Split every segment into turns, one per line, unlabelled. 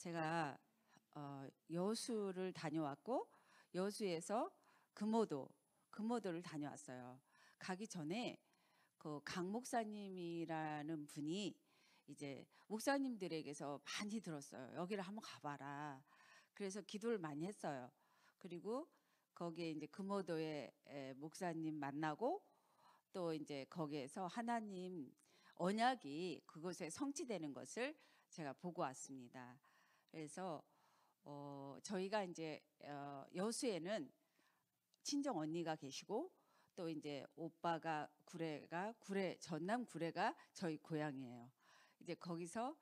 제가 여수를 다녀왔고 여수에서 금오도를 다녀왔어요. 가기 전에 그 강 목사님이라는 분이 이제 목사님들에게서 많이 들었어요. 여기를 한번 가봐라. 그래서 기도를 많이 했어요. 그리고 거기에 이제 금오도의 목사님 만나고 또 이제 거기에서 하나님 언약이 그곳에 성취되는 것을 제가 보고 왔습니다. 그래서 저희가 이제 여수에는 친정 언니가 계시고 또 이제 오빠가 구례 전남 구례가 저희 고향이에요. 이제 거기서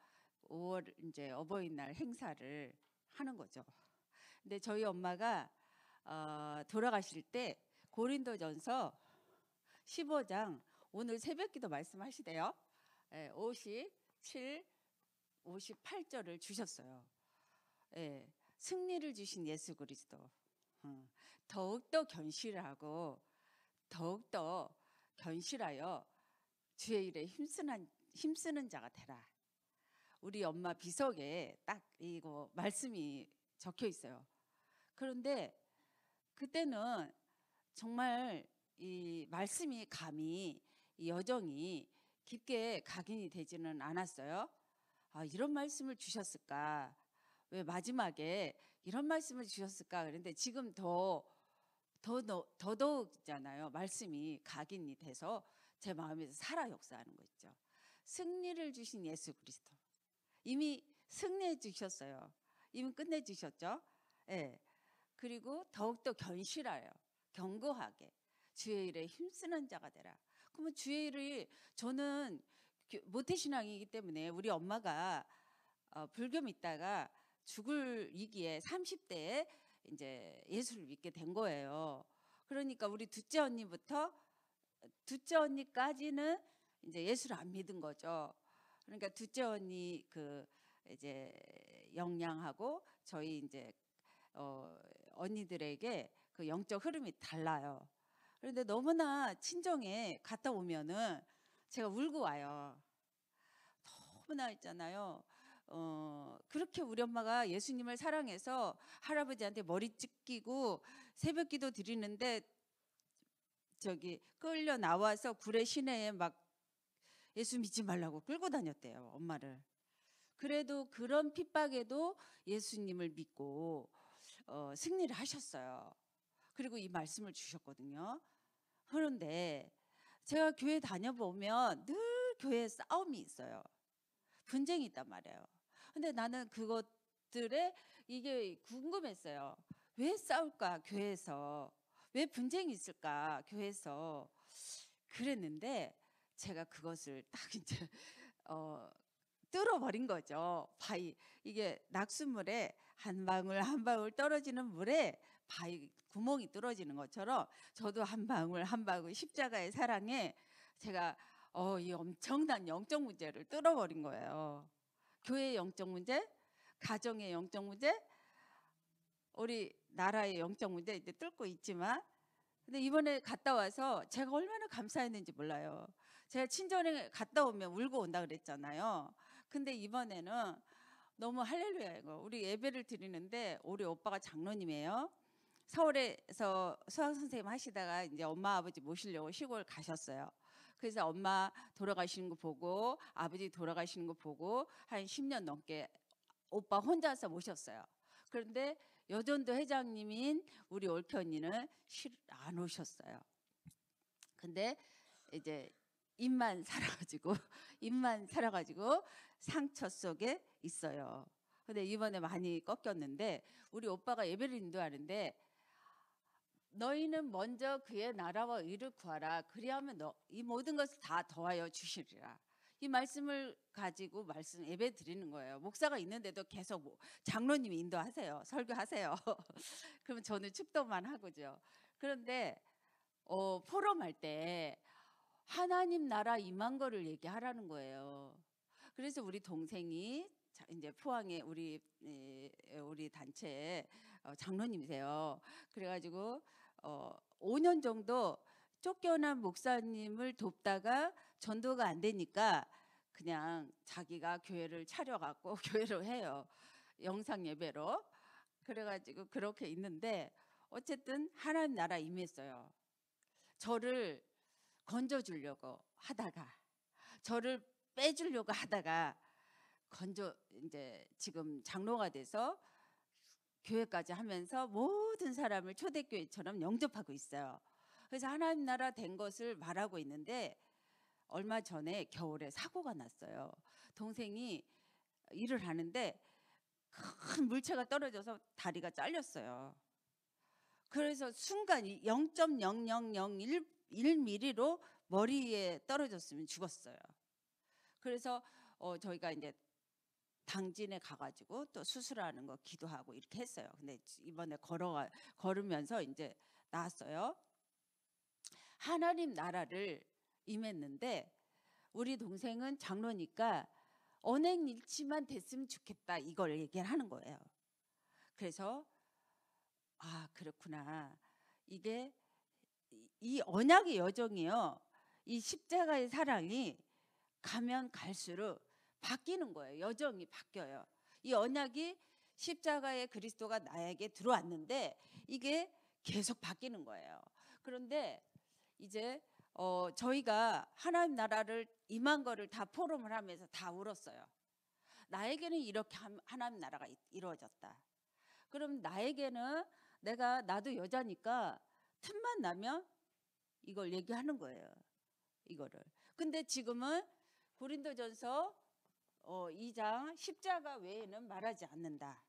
5월 이제 어버이날 행사를 하는 거죠. 근데 저희 엄마가 돌아가실 때 고린도전서 15장 오늘 새벽기도 말씀하시대요. 57, 58절을 주셨어요. 승리를 주신 예수 그리스도. 더욱더 견실하고 더욱더 견실하여 주의 일에 힘쓰는 자가 되라. 우리 엄마 비석에 딱 이거 말씀이 적혀 있어요. 그런데 그때는 정말 이 말씀이 감히 이 여정이 깊게 각인이 되지는 않았어요. 이런 말씀을 주셨을까? 왜 마지막에 이런 말씀을 주셨을까? 그런데 지금 더더욱잖아요. 말씀이 각인이 돼서 제 마음에서 살아 역사하는 거 있죠. 승리를 주신 예수 그리스도. 이미 승리해 주셨어요. 이미 끝내 주셨죠. 그리고 더욱더 견실하여 견고하게 주의 일에 힘쓰는 자가 되라. 그러면 주의 일을 저는 모태신앙이기 때문에 우리 엄마가 불교 믿다가 죽을 위기에 30대에 이제 예수를 믿게 된 거예요. 그러니까 우리 둘째 언니까지는 이제 예수를 안 믿은 거죠. 그러니까 둘째 언니 그 이제 영양하고 저희 이제 언니들에게 그 영적 흐름이 달라요. 그런데 너무나 친정에 갔다 오면은 제가 울고 와요. 너무나 있잖아요. 그렇게 우리 엄마가 예수님을 사랑해서 할아버지한테 머리 찢기고 새벽기도 드리는데 저기 끌려 나와서 구례 시내에 막 예수 믿지 말라고 끌고 다녔대요, 엄마를. 그래도 그런 핍박에도 예수님을 믿고 승리를 하셨어요. 그리고 이 말씀을 주셨거든요. 그런데 제가 교회 다녀보면 늘 교회에 싸움이 있어요. 분쟁이 있단 말이에요. 근데 나는 그것들에 이게 궁금했어요. 왜 싸울까 교회에서? 왜 분쟁이 있을까 교회에서? 그랬는데 제가 그것을 딱 이제 뚫어버린 거죠. 바위, 이게 낙수물에 한 방울 한 방울 떨어지는 물에 바위 구멍이 뚫어지는 것처럼 저도 한 방울 한 방울 십자가의 사랑에 제가 이 엄청난 영적 문제를 뚫어버린 거예요. 교회의 영적 문제, 가정의 영적 문제, 우리 나라의 영적 문제 이제 뚫고 있지만, 근데 이번에 갔다 와서 제가 얼마나 감사했는지 몰라요. 제가 친정에 갔다 오면 울고 온다 그랬잖아요. 근데 이번에는 너무 할렐루야예요. 우리 예배를 드리는데 우리 오빠가 장로님이에요. 서울에서 수학 선생님 하시다가 이제 엄마 아버지 모시려고 시골 가셨어요. 그래서 엄마 돌아가시는 거 보고 아버지 돌아가시는 거 보고 한 10년 넘게 오빠 혼자서 모셨어요. 그런데 여전도 회장님인 우리 올케 언니는 안 오셨어요. 근데 이제 입만 살아가지고 상처 속에 있어요. 근데 이번에 많이 꺾였는데 우리 오빠가 예배를 인도하는데 너희는 먼저 그의 나라와 의를 구하라. 그리하면 이 모든 것을 다 더하여 주시리라. 이 말씀을 가지고 예배 드리는 거예요. 목사가 있는데도 계속 장로님이 인도하세요. 설교하세요. 그러면 저는 축도만 하고죠. 그런데 포럼할 때 하나님 나라 임한 거를 얘기하라는 거예요. 그래서 우리 동생이 이제 포항에 우리 단체 장로님이세요. 그래가지고 5년 정도 쫓겨난 목사님을 돕다가 전도가 안 되니까 그냥 자기가 교회를 차려갖고 교회를 해요. 영상 예배로. 그래가지고 그렇게 있는데 어쨌든 하나님 나라 임했어요. 저를 건져주려고 하다가, 저를 빼주려고 하다가 이제 지금 장로가 돼서 교회까지 하면서 모든 사람을 초대교회처럼 영접하고 있어요. 그래서 하나님 나라 된 것을 말하고 있는데 얼마 전에 겨울에 사고가 났어요. 동생이 일을 하는데 큰 물체가 떨어져서 다리가 잘렸어요. 그래서 순간 0.0001mm로 머리에 떨어졌으면 죽었어요. 그래서 저희가 이제 당진에 가가지고 또 수술하는 거 기도하고 이렇게 했어요. 근데 이번에 걸으면서 이제 나왔어요. 하나님 나라를 임했는데 우리 동생은 장로니까 언행일치만 됐으면 좋겠다, 이걸 얘기를 하는 거예요. 그래서 그렇구나. 이게 이 언약의 여정이요, 이 십자가의 사랑이 가면 갈수록 바뀌는 거예요. 여정이 바뀌어요. 이 언약이 십자가의 그리스도가 나에게 들어왔는데 이게 계속 바뀌는 거예요. 그런데 이제 저희가 하나님 나라를 임한 거를 다 포럼을 하면서 다 울었어요. 나에게는 이렇게 하나님 나라가 이루어졌다. 그럼 나에게는 나도 여자니까 틈만 나면 이걸 얘기하는 거예요. 이거를. 근데 지금은 고린도전서 2장 십자가 외에는 말하지 않는다.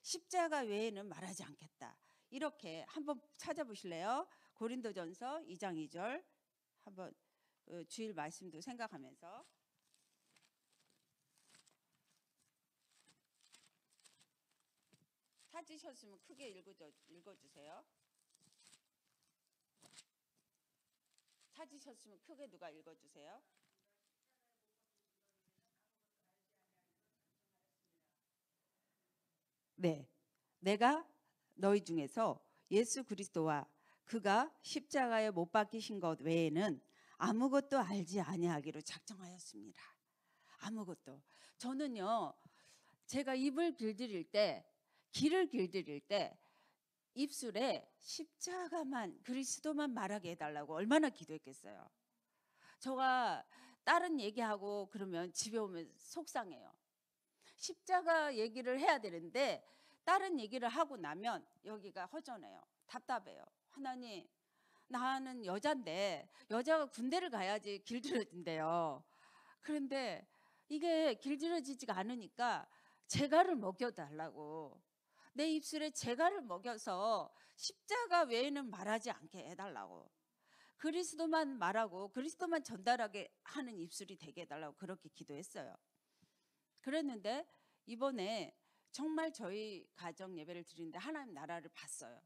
십자가 외에는 말하지 않겠다. 이렇게 한번 찾아보실래요? 고린도전서 2장 2절 한번 주일 말씀도 생각하면서 찾으셨으면 크게 읽어주세요. 찾으셨으면 크게 누가 읽어주세요. 네, 내가 너희 중에서 예수 그리스도와 그가 십자가에 못 박히신 것 외에는 아무것도 알지 아니하기로 작정하였습니다. 아무것도. 저는요, 제가 길을 길들일 때 입술에 십자가만, 그리스도만 말하게 해달라고 얼마나 기도했겠어요. 제가 다른 얘기하고 그러면 집에 오면 속상해요. 십자가 얘기를 해야 되는데 다른 얘기를 하고 나면 여기가 허전해요. 답답해요. 하나님, 나는 여잔데 여자가 군대를 가야지 길들여진대요. 그런데 이게 길들여지지가 않으니까 제가를 먹여달라고, 내 입술에 제가를 먹여서 십자가 외에는 말하지 않게 해달라고, 그리스도만 말하고 그리스도만 전달하게 하는 입술이 되게 해달라고 그렇게 기도했어요. 그랬는데 이번에 정말 저희 가정 예배를 드리는데 하나님 나라를 봤어요.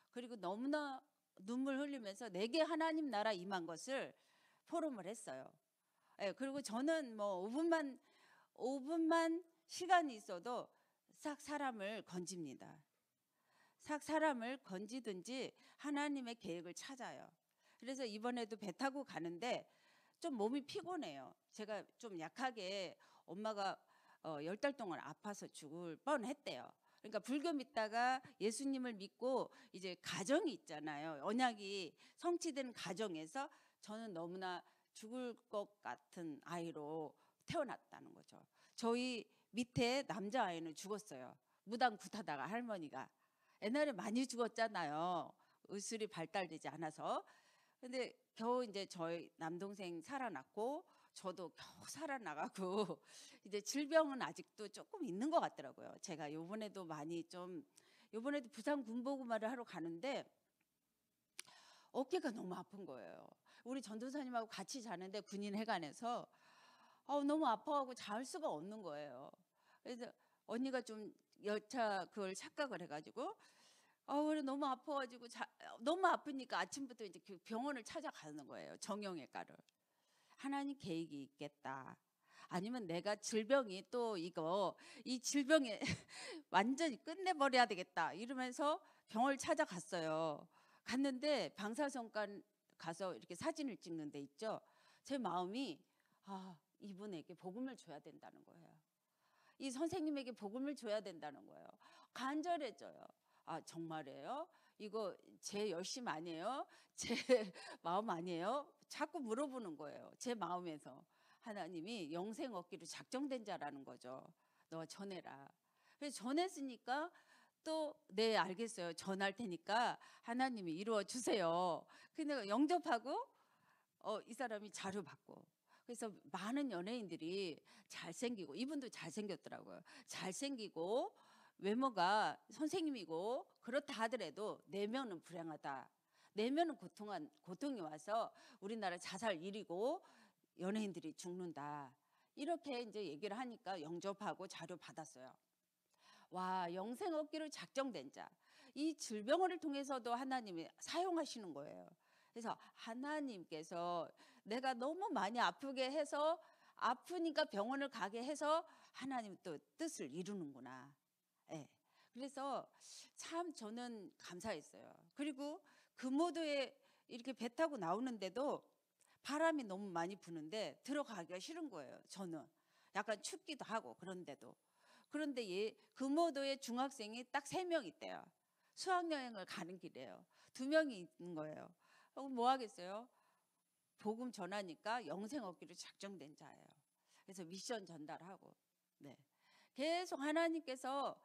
그리고 너무나 눈물 흘리면서 내게 하나님 나라 임한 것을 포럼을 했어요. 그리고 저는 뭐 5분만 시간이 있어도 싹 사람을 건집니다. 싹 사람을 건지든지 하나님의 계획을 찾아요. 그래서 이번에도 배 타고 가는데 좀 몸이 피곤해요. 제가 좀 약하게, 엄마가 10달 동안 아파서 죽을 뻔했대요. 그러니까 불교 믿다가 예수님을 믿고 이제 가정이 있잖아요. 언약이 성취된 가정에서 저는 너무나 죽을 것 같은 아이로 태어났다는 거죠. 저희 밑에 남자아이는 죽었어요. 무당 굿하다가 할머니가. 옛날에 많이 죽었잖아요. 의술이 발달되지 않아서. 근데 겨우 이제 저희 남동생 살아났고 저도 겨우 살아나가고 이제 질병은 아직도 조금 있는 것 같더라고요. 제가 요번에도 부산 군복음화를 하러 가는데 어깨가 너무 아픈 거예요. 우리 전도사님하고 같이 자는데 군인회관에서 너무 아파하고 잘 수가 없는 거예요. 그래서 언니가 좀 여차 그걸 착각을 해가지고 그래 너무 아파가지고 너무 아프니까 아침부터 이제 그 병원을 찾아가는 거예요. 정형외과를. 하나님 계획이 있겠다. 아니면 내가 질병이 또 이 질병에 완전히 끝내버려야 되겠다 이러면서 병원을 찾아갔어요. 갔는데 방사선관 가서 이렇게 사진을 찍는 데 있죠. 제 마음이 이분에게 복음을 줘야 된다는 거예요. 이 선생님에게 복음을 줘야 된다는 거예요. 간절해져요. 아, 정말이에요? 이거 제 열심 아니에요? 제 마음 아니에요? 자꾸 물어보는 거예요. 제 마음에서. 하나님이 영생 얻기로 작정된 자라는 거죠. 너 전해라. 그래서 전했으니까 또 네 알겠어요. 전할 테니까 하나님이 이루어 주세요. 근데 영접하고 이 사람이 자료 받고. 그래서 많은 연예인들이 잘생기고, 이분도 잘생겼더라고요. 잘생기고 외모가 선생님이고 그렇다 하더라도 내면은 불행하다. 내면은 고통이 와서 우리나라 자살 1위고 연예인들이 죽는다. 이렇게 이제 얘기를 하니까 영접하고 자료 받았어요. 와, 영생 얻기로 작정된 자. 이 질병을 통해서도 하나님이 사용하시는 거예요. 그래서 하나님께서 내가 너무 많이 아프게 해서, 아프니까 병원을 가게 해서 하나님 또 뜻을 이루는구나. 예. 그래서 참 저는 감사했어요. 그리고 금오도에 이렇게 배 타고 나오는데도 바람이 너무 많이 부는데 들어가기가 싫은 거예요. 저는 약간 춥기도 하고. 그런데 금오도에 중학생이 딱 3명 있대요. 수학여행을 가는 길이에요. 2명이 있는 거예요. 뭐 하겠어요? 복음 전하니까 영생 얻기로 작정된 자예요. 그래서 미션 전달하고. 네. 계속 하나님께서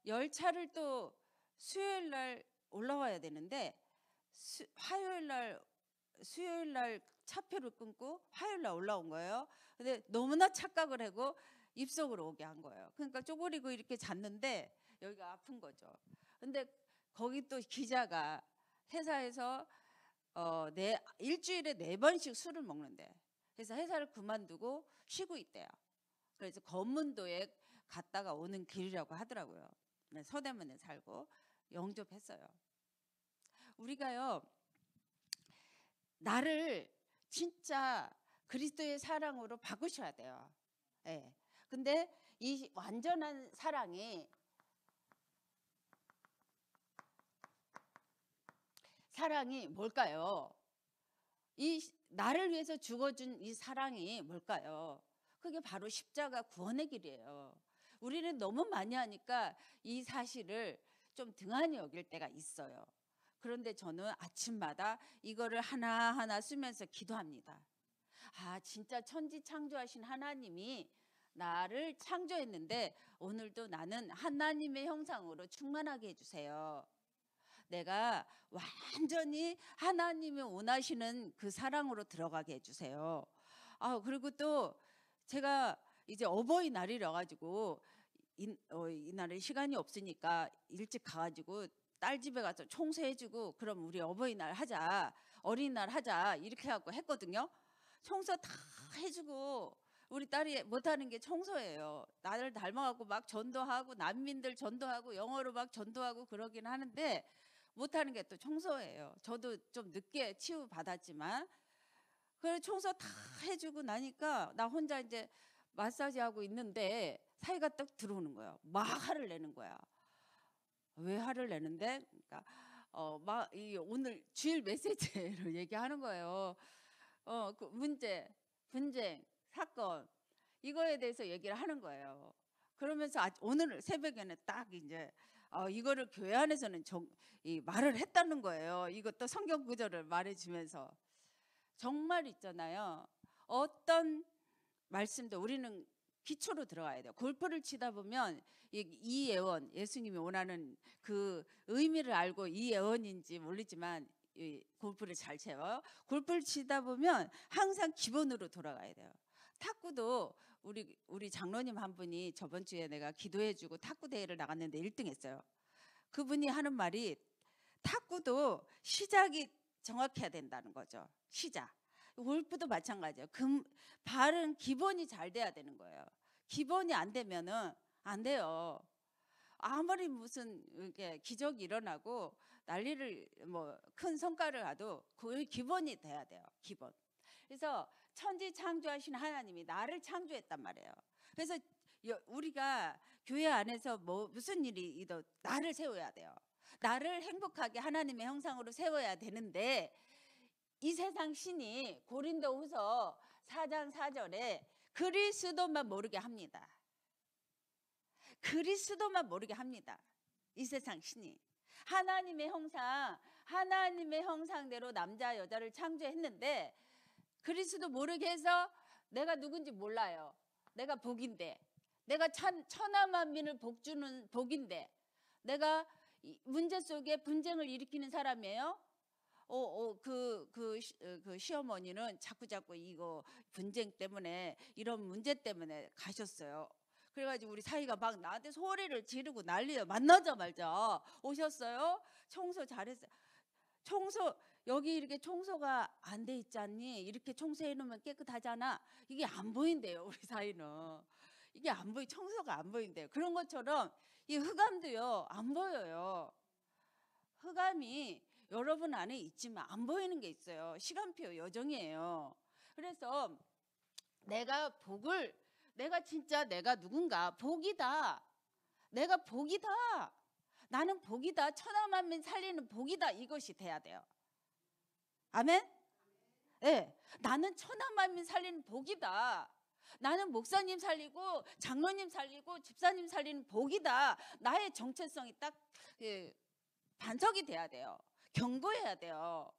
열차를 또 수요일 날 올라와야 되는데 수요일 날 차표를 끊고 화요일 날 올라온 거예요. 근데 너무나 착각을 하고 입석으로 오게 한 거예요. 그러니까 쪼그리고 이렇게 잤는데 여기가 아픈 거죠. 근데 거기 또 기자가 회사에서 일주일에 4번씩 술을 먹는데, 그래서 회사를 그만두고 쉬고 있대요. 그래서 검문도에 갔다가 오는 길이라고 하더라고요. 서대문에 살고 영접했어요. 우리가요, 나를 진짜 그리스도의 사랑으로 바꾸셔야 돼요. 예. 근데 이 완전한 사랑이 뭘까요? 이 나를 위해서 죽어준 이 사랑이 뭘까요? 그게 바로 십자가 구원의 길이에요. 우리는 너무 많이 하니까 이 사실을 좀 등한히 여길 때가 있어요. 그런데 저는 아침마다 이거를 하나하나 쓰면서 기도합니다. 아, 진짜 천지 창조하신 하나님이 나를 창조했는데 오늘도 나는 하나님의 형상으로 충만하게 해주세요. 내가 완전히 하나님이 원하시는 그 사랑으로 들어가게 해주세요. 그리고 또 제가 이제 어버이날이라 가지고 이날에 시간이 없으니까 일찍 가가지고 딸 집에 가서 청소해주고, 그럼 우리 어버이날 하자, 어린이날 하자, 이렇게 하고 했거든요. 청소 다 해주고, 우리 딸이 못하는 게 청소예요. 나를 닮아갖고 막 전도하고 난민들 전도하고 영어로 막 전도하고 그러긴 하는데 못하는 게 또 청소예요. 저도 좀 늦게 치유받았지만, 그래 청소 다 해주고 나니까 나 혼자 이제 마사지 하고 있는데 사이가 딱 들어오는 거예요. 막 화를 내는 거야. 왜 화를 내는데? 그러니까 오늘 주일 메시지로 얘기하는 거예요. 그 문제, 분쟁, 사건, 이거에 대해서 얘기를 하는 거예요. 그러면서 오늘 새벽에는 딱 이제 이거를 교회 안에서는 말을 했다는 거예요. 이것도 성경 구절을 말해주면서. 정말 있잖아요. 어떤 말씀도 우리는 기초로 들어가야 돼요. 골프를 치다 보면 이 예언, 예수님이 원하는 그 의미를 알고 이 예언인지 모르지만 골프를 잘 채워요. 골프를 치다 보면 항상 기본으로 돌아가야 돼요. 탁구도 우리 장로님 한 분이 저번 주에 내가 기도해주고 탁구 대회를 나갔는데 1등 했어요. 그분이 하는 말이 탁구도 시작이 정확해야 된다는 거죠. 시작. 골프도 마찬가지예요. 발은 기본이 잘 돼야 되는 거예요. 기본이 안 되면은 안 돼요. 아무리 무슨 이렇게 기적이 일어나고 난리를 큰 성과를 가도 그 기본이 돼야 돼요. 기본. 그래서 천지 창조하신 하나님이 나를 창조했단 말이에요. 그래서 우리가 교회 안에서 무슨 일이든 나를 세워야 돼요. 나를 행복하게 하나님의 형상으로 세워야 되는데, 이 세상 신이 고린도후서 4장 4절에 그리스도만 모르게 합니다. 그리스도만 모르게 합니다. 이 세상 신이. 하나님의 형상대로 남자 여자를 창조했는데 그리스도 모르게 해서 내가 누군지 몰라요. 내가 복인데, 내가 천하만민을 복주는 복인데, 내가 문제 속에 분쟁을 일으키는 사람이에요. 그 시어머니는 자꾸 이거 분쟁 때문에, 이런 문제 때문에 가셨어요. 그래가지고 우리 사위가 막 나한테 소리를 지르고 난리예요. 만나자마자 오셨어요. 청소 잘했어요. 여기 이렇게 청소가 안 돼 있지 않니? 이렇게 청소해 놓으면 깨끗하잖아. 이게 안 보인대요. 우리 사위는 이게 안 보이, 청소가 안 보인대요. 그런 것처럼 이 흑암도요 안 보여요. 흑암이 여러분 안에 있지만 안 보이는 게 있어요. 시간표 요정이에요. 그래서 내가 진짜 내가 누군가, 복이다. 내가 복이다. 나는 복이다. 천하만민 살리는 복이다. 이것이 돼야 돼요. 아멘? 네, 나는 천하만민 살리는 복이다. 나는 목사님 살리고 장로님 살리고 집사님 살리는 복이다. 나의 정체성이 딱 반석이 돼야 돼요. 경고해야 돼요.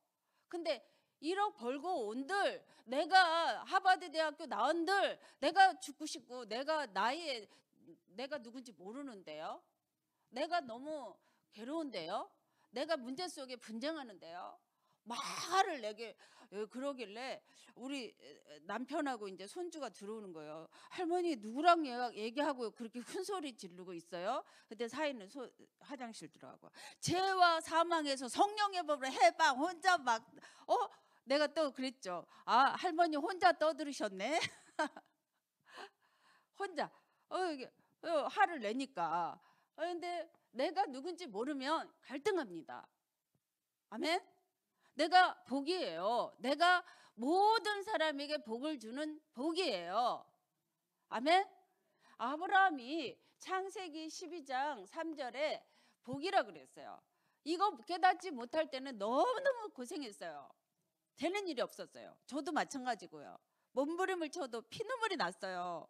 근데 1억 벌고 온들, 내가 하버드 대학교 나온들, 내가 죽고 싶고, 내가 누군지 모르는데요. 내가 너무 괴로운데요. 내가 문제 속에 분쟁하는데요. 말을 내게 그러길래 우리 남편하고 이제 손주가 들어오는 거예요. 할머니 누구랑 얘기하고 그렇게 큰 소리 지르고 있어요? 그때 사이는 화장실 들어가고, 죄와 사망에서 성령의 법으로 해방, 혼자 막 내가 또 그랬죠. 아, 할머니 혼자 떠들으셨네. 혼자 화를 내니까. 근데 내가 누군지 모르면 갈등합니다. 아멘? 내가 복이에요. 내가 모든 사람에게 복을 주는 복이에요. 아멘? 아브라함이 창세기 12장 3절에 복이라 그랬어요. 이거 깨닫지 못할 때는 너무너무 고생했어요. 되는 일이 없었어요. 저도 마찬가지고요. 몸부림을 쳐도 피눈물이 났어요.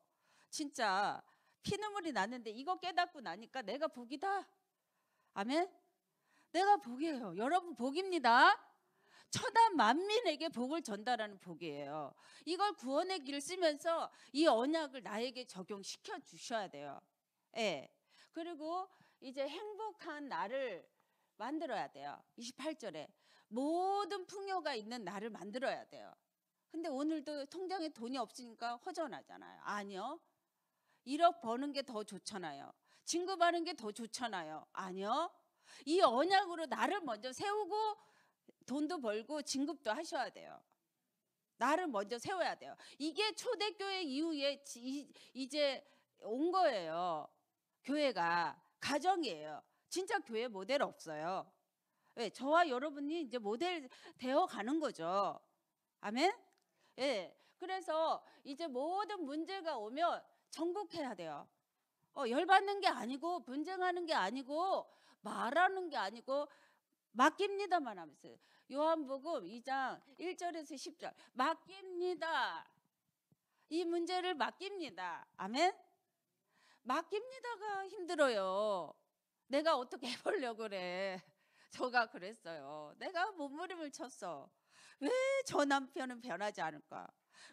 진짜 피눈물이 났는데 이거 깨닫고 나니까 내가 복이다. 아멘? 내가 복이에요. 여러분 복입니다. 천하만민에게 복을 전달하는 복이에요. 이걸 구원의 길을 쓰면서 이 언약을 나에게 적용시켜 주셔야 돼요. 예. 그리고 이제 행복한 나를 만들어야 돼요. 28절에 모든 풍요가 있는 나를 만들어야 돼요. 근데 오늘도 통장에 돈이 없으니까 허전하잖아요. 아니요. 1억 버는 게 더 좋잖아요. 진급하는 게 더 좋잖아요. 아니요. 이 언약으로 나를 먼저 세우고 돈도 벌고 진급도 하셔야 돼요. 나를 먼저 세워야 돼요. 이게 초대교회 이후에 이제 온 거예요. 교회가 가정이에요. 진짜 교회 모델 없어요. 네, 저와 여러분이 이제 모델 되어 가는 거죠. 아멘? 예. 그래서 이제 모든 문제가 오면 정복해야 돼요. 열받는 게 아니고 분쟁하는 게 아니고 말하는 게 아니고 맡깁니다만 하면서, 요한복음 2장 1절에서 10절 맡깁니다. 이 문제를 맡깁니다. 아멘? 맡깁니다가 힘들어요. 내가 어떻게 해보려고 그래. 저가 그랬어요. 내가 몸부림을 쳤어. 왜 저 남편은 변하지 않을까?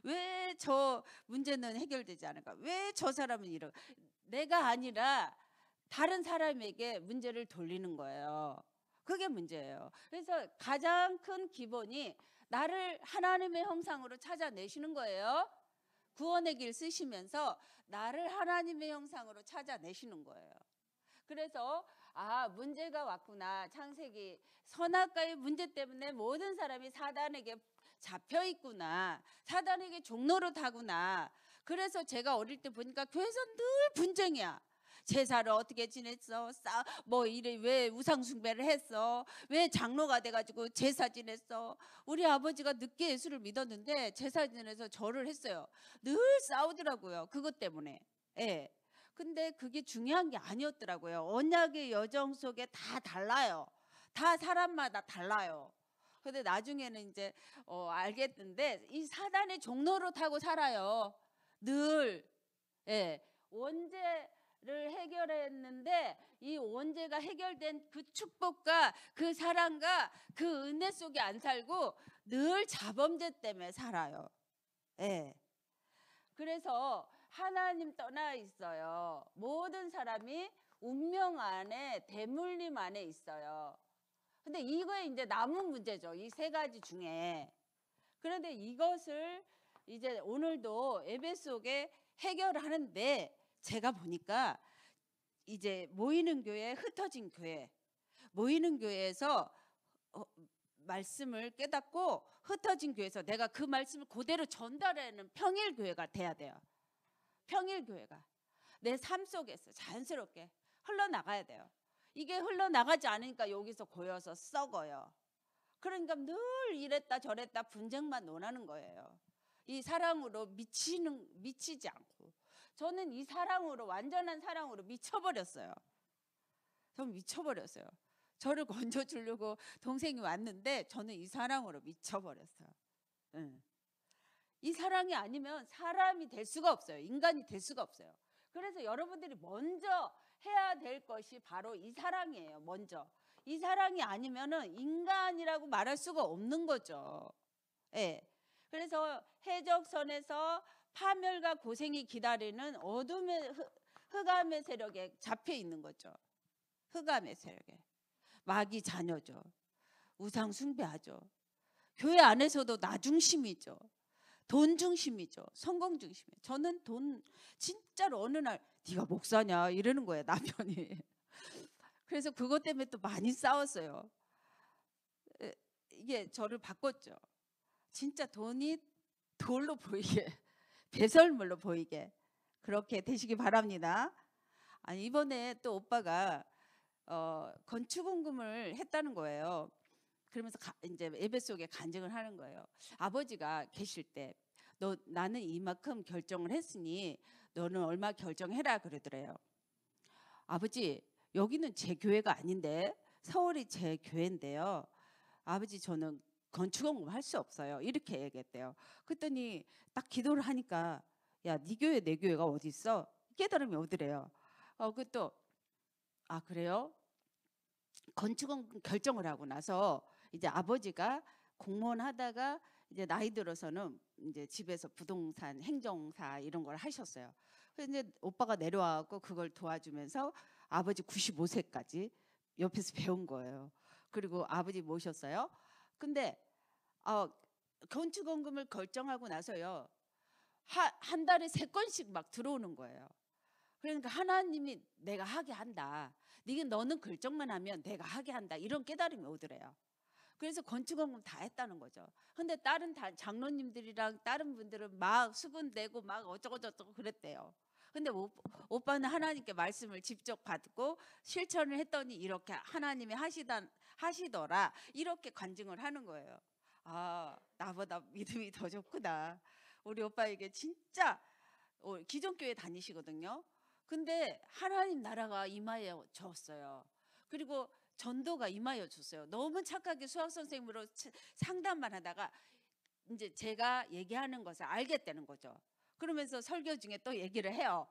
왜 저 문제는 해결되지 않을까? 왜 저 사람은 이러? 내가 아니라 다른 사람에게 문제를 돌리는 거예요. 그게 문제예요. 그래서 가장 큰 기본이 나를 하나님의 형상으로 찾아내시는 거예요. 구원의 길 쓰시면서 나를 하나님의 형상으로 찾아내시는 거예요. 그래서 문제가 왔구나. 창세기 선악과의 문제 때문에 모든 사람이 사단에게 잡혀 있구나. 사단에게 종로로 타구나. 그래서 제가 어릴 때 보니까 교회에서 늘 분쟁이야. 제사를 어떻게 지냈어? 왜 우상 숭배를 했어? 왜 장로가 돼가지고 제사 지냈어? 우리 아버지가 늦게 예수를 믿었는데 제사 지내서 절을 했어요. 늘 싸우더라고요. 그것 때문에. 예. 근데 그게 중요한 게 아니었더라고요. 언약의 여정 속에 다 달라요. 다 사람마다 달라요. 근데 나중에는 이제 알겠는데 이 사단의 종로로 타고 살아요. 늘. 예. 언제 해결했는데 이 원죄가 해결된 그 축복과 그 사랑과 그 은혜 속에 안 살고 늘 자범죄 때문에 살아요. 예. 그래서 하나님 떠나 있어요. 모든 사람이 운명 안에 대물림 안에 있어요. 근데 이거에 이제 남은 문제죠. 이 세 가지 중에. 그런데 이것을 이제 오늘도 예배 속에 해결하는데 제가 보니까 이제 모이는 교회, 흩어진 교회, 모이는 교회에서 말씀을 깨닫고 흩어진 교회에서 내가 그 말씀을 그대로 전달하는 평일 교회가 돼야 돼요. 평일 교회가 내 삶 속에서 자연스럽게 흘러나가야 돼요. 이게 흘러나가지 않으니까 여기서 고여서 썩어요. 그러니까 늘 이랬다 저랬다 분쟁만 논하는 거예요. 이 사랑으로 미치지 않고 저는 이 사랑으로 완전한 사랑으로 미쳐버렸어요. 저는 미쳐버렸어요. 저를 건져주려고 동생이 왔는데 저는 이 사랑으로 미쳐버렸어요. 이 사랑이 아니면 사람이 될 수가 없어요. 인간이 될 수가 없어요. 그래서 여러분들이 먼저 해야 될 것이 바로 이 사랑이에요. 먼저 이 사랑이 아니면은 인간이라고 말할 수가 없는 거죠. 예. 그래서 해적선에서 파멸과 고생이 기다리는 어둠의 흑암의 세력에 잡혀 있는 거죠. 흑암의 세력에. 마귀 자녀죠. 우상 숭배하죠. 교회 안에서도 나 중심이죠. 돈 중심이죠. 성공 중심이에요. 저는 돈 진짜로 어느 날 네가 목사냐 이러는 거예요. 남편이. 그래서 그것 때문에 또 많이 싸웠어요. 이게 저를 바꿨죠. 진짜 돈이 돌로 보이게 배설물로 보이게 그렇게 되시기 바랍니다. 아니 이번에 또 오빠가 건축원금을 했다는 거예요. 그러면서 이제 예배 속에 간증을 하는 거예요. 아버지가 계실 때 나는 이만큼 결정을 했으니 너는 얼마 결정해라 그러더래요. 아버지 여기는 제 교회가 아닌데 서울이 제 교회인데요. 아버지 저는 건축원금 할 수 없어요. 이렇게 얘기했대요. 그랬더니 딱 기도를 하니까 야, 네 교회 내 교회가 어디 있어? 깨달음이 오더래요. 그또 아 그래요? 건축원금 결정을 하고 나서 이제 아버지가 공무원 하다가 이제 나이 들어서는 이제 집에서 부동산 행정사 이런 걸 하셨어요. 그래서 이제 오빠가 내려와갖고 그걸 도와주면서 아버지 95세까지 옆에서 배운 거예요. 그리고 아버지 모셨어요. 근데 건축원금을 결정하고 나서요 한 달에 3건씩 막 들어오는 거예요. 그러니까 하나님이 내가 하게 한다. 너는 결정만 하면 내가 하게 한다. 이런 깨달음이 오더래요. 그래서 건축원금 다 했다는 거죠. 근데 다른 장로님들이랑 다른 분들은 막 수군대고 막 어쩌고저쩌고 그랬대요. 근데 오빠는 하나님께 말씀을 직접 받고 실천을 했더니 이렇게 하나님이 하시더라. 이렇게 간증을 하는 거예요. 아, 나보다 믿음이 더 좋구나. 우리 오빠에게 진짜 기존 교회 다니시거든요. 근데 하나님 나라가 임하여 줬어요. 그리고 전도가 임하여 줬어요. 너무 착하게 수학 선생님으로 상담만 하다가 이제 제가 얘기하는 것을 알겠다는 거죠. 그러면서 설교 중에 또 얘기를 해요.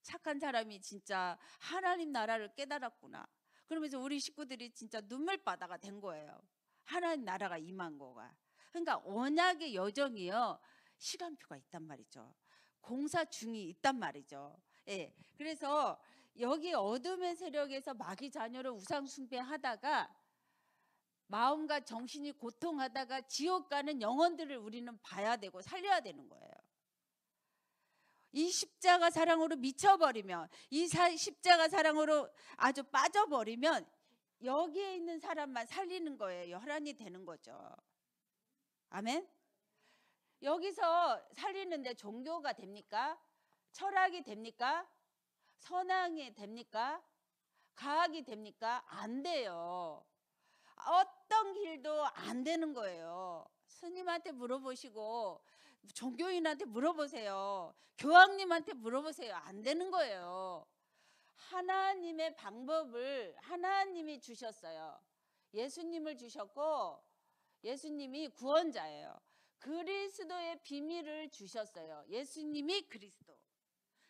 착한 사람이 진짜 하나님 나라를 깨달았구나. 그러면서 우리 식구들이 진짜 눈물바다가 된 거예요. 하나님 나라가 임한 거가. 그러니까 언약의 여정이요. 시간표가 있단 말이죠. 공사 중이 있단 말이죠. 예. 그래서 여기 어둠의 세력에서 마귀 자녀를 우상 숭배하다가 마음과 정신이 고통하다가 지옥 가는 영혼들을 우리는 봐야 되고 살려야 되는 거예요. 이 십자가 사랑으로 미쳐버리면 이 십자가 사랑으로 아주 빠져버리면 여기에 있는 사람만 살리는 거예요. 혈안이 되는 거죠. 아멘. 여기서 살리는데 종교가 됩니까? 철학이 됩니까? 선앙이 됩니까? 과학이 됩니까? 안 돼요. 어떤 길도 안 되는 거예요. 스님한테 물어보시고 종교인한테 물어보세요. 교황님한테 물어보세요. 안 되는 거예요. 하나님의 방법을 하나님이 주셨어요. 예수님을 주셨고 예수님이 구원자예요. 그리스도의 비밀을 주셨어요. 예수님이 그리스도.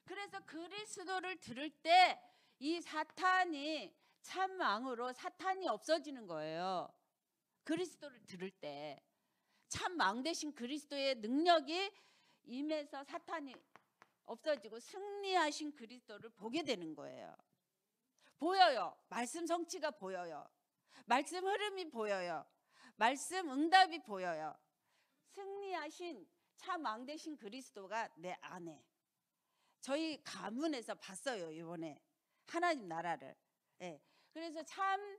그래서 그리스도를 들을 때 이 사탄이 참 왕으로 사탄이 없어지는 거예요. 그리스도를 들을 때 참 왕 대신 그리스도의 능력이 임해서 사탄이 없어지고 승리하신 그리스도를 보게 되는 거예요. 보여요. 말씀 성취가 보여요. 말씀 흐름이 보여요. 말씀 응답이 보여요. 승리하신 참 왕 대신 그리스도가 내 안에. 저희 가문에서 봤어요. 이번에 하나님 나라를. 예. 그래서 참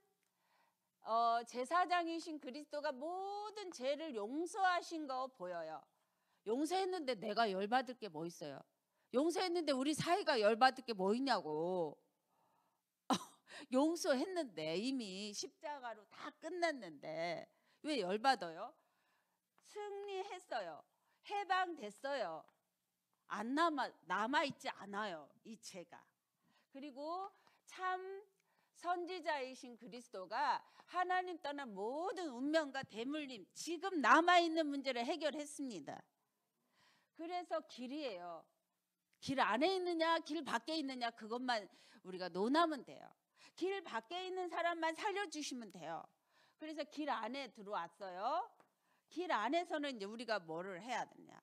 제사장이신 그리스도가 모든 죄를 용서하신 거 보여요. 용서했는데 내가 열받을 게 뭐 있어요? 용서했는데 우리 사이가 열받을 게 뭐 있냐고. 용서했는데 이미 십자가로 다 끝났는데 왜 열받아요? 승리했어요. 해방됐어요. 안 남아있지 않아요. 이 죄가. 그리고 참 선지자이신 그리스도가 하나님 떠난 모든 운명과 대물림 지금 남아있는 문제를 해결했습니다. 그래서 길이에요. 길 안에 있느냐 길 밖에 있느냐 그것만 우리가 논하면 돼요. 길 밖에 있는 사람만 살려주시면 돼요. 그래서 길 안에 들어왔어요. 길 안에서는 이제 우리가 뭐를 해야 되냐.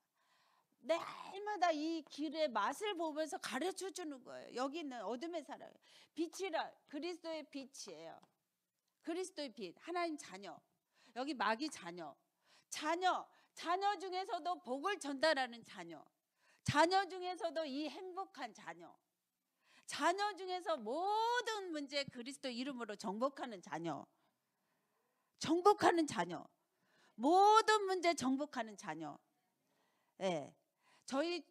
날마다 이 길의 맛을 보면서 가르쳐 주는 거예요. 여기는 어둠의 살아요. 빛이라 그리스도의 빛이에요. 그리스도의 빛, 하나님 자녀. 여기 마귀 자녀. 자녀 중에서도 복을 전달하는 자녀. 자녀 중에서도 이 행복한 자녀. 자녀 중에서 모든 문제 그리스도 이름으로 정복하는 자녀. 정복하는 자녀. 모든 문제 정복하는 자녀. 예. 저희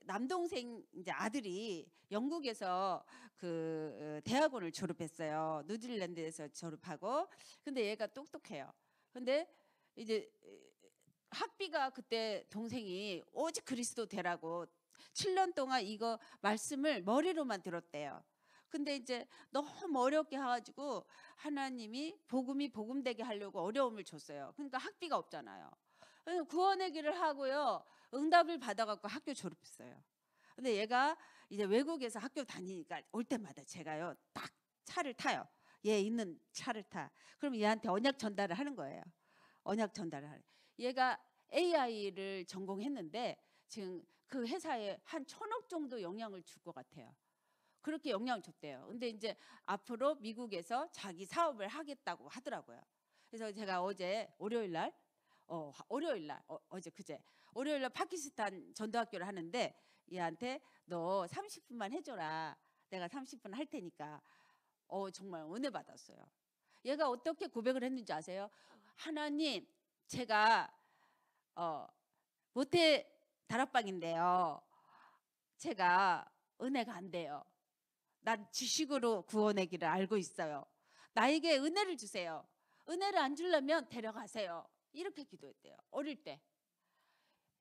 남동생 이제 아들이 영국에서 그 대학원을 졸업했어요. 뉴질랜드에서 졸업하고. 근데 얘가 똑똑해요. 근데 이제 학비가 그때 동생이 오직 그리스도 되라고 7년 동안 이거 말씀을 머리로만 들었대요. 근데 이제 너무 어렵게 해가지고 하나님이 복음이 복음되게 하려고 어려움을 줬어요. 그러니까 학비가 없잖아요. 구원의 길을 하고요. 응답을 받아갖고 학교 졸업했어요. 근데 얘가 이제 외국에서 학교 다니니까 올 때마다 제가요 딱 차를 타요. 얘 있는 차를 타. 그럼 얘한테 언약 전달을 하는 거예요. 언약 전달을 하는. 얘가 AI를 전공했는데 지금 그 회사에 한 1,000억 정도 영향을 줄 것 같아요. 그렇게 영향을 줬대요. 근데 이제 앞으로 미국에서 자기 사업을 하겠다고 하더라고요. 그래서 제가 어제 월요일날 어제 그제 월요일날 파키스탄 전도학교를 하는데 얘한테 너 30분만 해줘라. 내가 30분 할 테니까. 정말 은혜 받았어요. 얘가 어떻게 고백을 했는지 아세요? 하나님, 제가 모태 다락방인데요. 제가 은혜가 안 돼요. 난 지식으로 구원의 길을 알고 있어요. 나에게 은혜를 주세요. 은혜를 안 주려면 데려가세요. 이렇게 기도했대요. 어릴 때.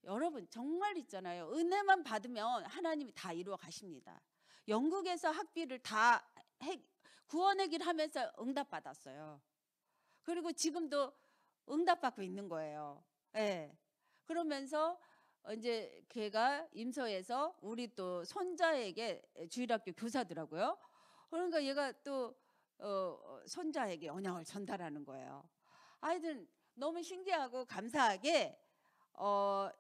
여러분 정말 있잖아요. 은혜만 받으면 하나님이 다 이루어 가십니다. 영국에서 학비를 다 구원의 길 하면서 응답받았어요. 그리고 지금도 응답받고 있는 거예요. 예. 그러면서 이제 걔가 임서에서 우리 또 손자에게 주일학교 교사더라고요. 그러니까 얘가 또 손자에게 언약을 전달하는 거예요. 아이들 너무 신기하고 감사하게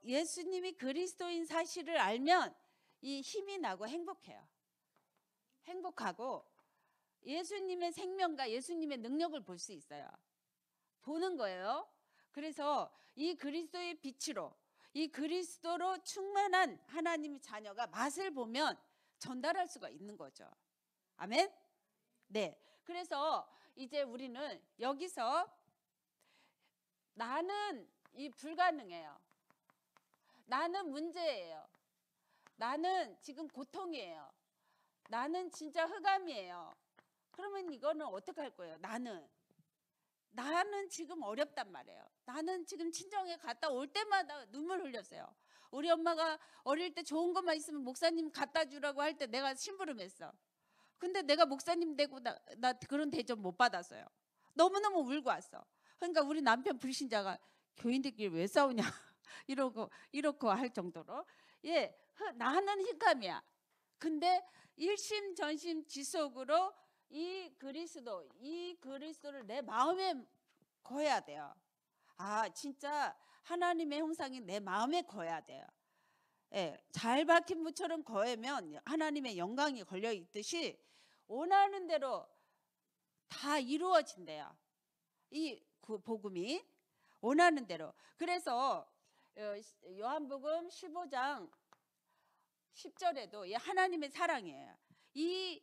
예수님이 그리스도인 사실을 알면 이 힘이 나고 행복해요. 행복하고 예수님의 생명과 예수님의 능력을 볼 수 있어요. 보는 거예요. 그래서 이 그리스도의 빛으로 이 그리스도로 충만한 하나님의 자녀가 맛을 보면 전달할 수가 있는 거죠. 아멘? 네. 그래서 이제 우리는 여기서 나는 이 불가능해요. 나는 문제예요. 나는 지금 고통이에요. 나는 진짜 흑암이에요. 그러면 이거는 어떻게 할 거예요? 나는 지금 어렵단 말이에요. 나는 지금 친정에 갔다 올 때마다 눈물 흘렸어요. 우리 엄마가 어릴 때 좋은 것만 있으면 목사님 갖다 주라고 할 때 내가 심부름했어. 근데 내가 목사님 되고 나 그런 대접 못 받았어요. 너무너무 울고 왔어. 그러니까 우리 남편 불신자가 교인들끼리 왜 싸우냐 이러고 할 정도로 나는 흑암이야. 근데 일심전심지속으로 이 그리스도를 내 마음에 거해야 돼요. 아, 진짜 하나님의 형상이 내 마음에 거해야 돼요. 예, 잘 박힌 무처럼 거하면 하나님의 영광이 걸려 있듯이 원하는 대로 다 이루어진대요. 이 복음이 원하는 대로. 그래서 요한복음 15장 10절에도 하나님의 사랑이에요. 이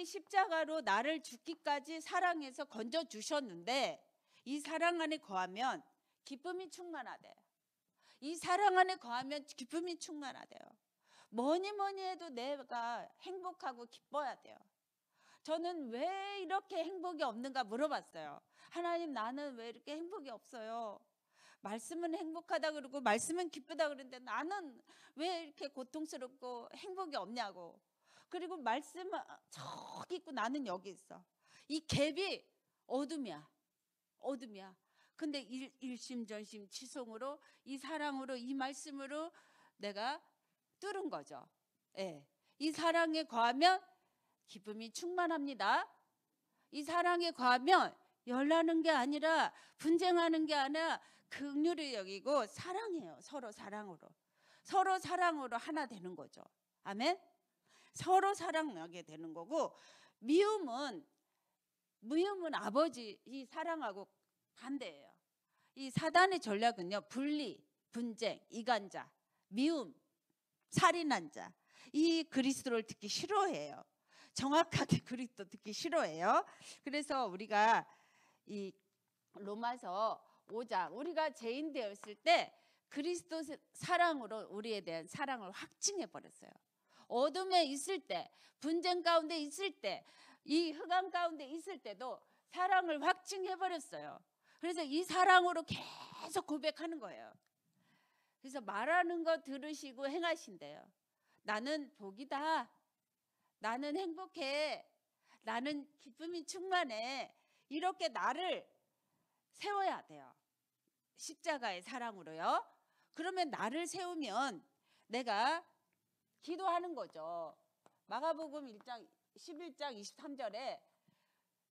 십자가로 나를 죽기까지 사랑해서 건져 주셨는데 이 사랑 안에 거하면 기쁨이 충만하대요. 이 사랑 안에 거하면 기쁨이 충만하대요. 뭐니 해도 내가 행복하고 기뻐야 돼요. 저는 왜 이렇게 행복이 없는가 물어봤어요. 하나님, 나는 왜 이렇게 행복이 없어요? 말씀은 행복하다 그러고 말씀은 기쁘다 그러는데 나는 왜 이렇게 고통스럽고 행복이 없냐고. 그리고 말씀은 저기 있고 나는 여기 있어. 이 갭이 어둠이야. 근데 일심전심 치송으로 이 사랑으로 이 말씀으로 내가 뚫은 거죠. 예. 이 사랑에 거하면 기쁨이 충만합니다. 이 사랑에 거하면 열나는 게 아니라 분쟁하는 게 아니라 긍휼히 여기고 사랑해요. 서로 사랑으로 하나 되는 거죠. 아멘. 서로 사랑하게 되는 거고, 미움은 아버지 이 사랑하고 반대예요. 이 사단의 전략은요, 분리, 분쟁, 이간자, 미움, 살인한 자, 이 그리스도를 듣기 싫어해요. 정확하게 그리스도 듣기 싫어해요. 그래서 우리가 이 로마서 5장, 우리가 죄인 되었을 때 그리스도 사랑으로 우리에 대한 사랑을 확증해 버렸어요. 어둠에 있을 때, 분쟁 가운데 있을 때, 이 흑암 가운데 있을 때도 사랑을 확증해 버렸어요. 그래서 이 사랑으로 계속 고백하는 거예요. 그래서 말하는 거 들으시고 행하신대요. 나는 복이다. 나는 행복해. 나는 기쁨이 충만해. 이렇게 나를 세워야 돼요. 십자가의 사랑으로요. 그러면 나를 세우면 내가 기도하는 거죠. 마가복음 1장 11장 23절에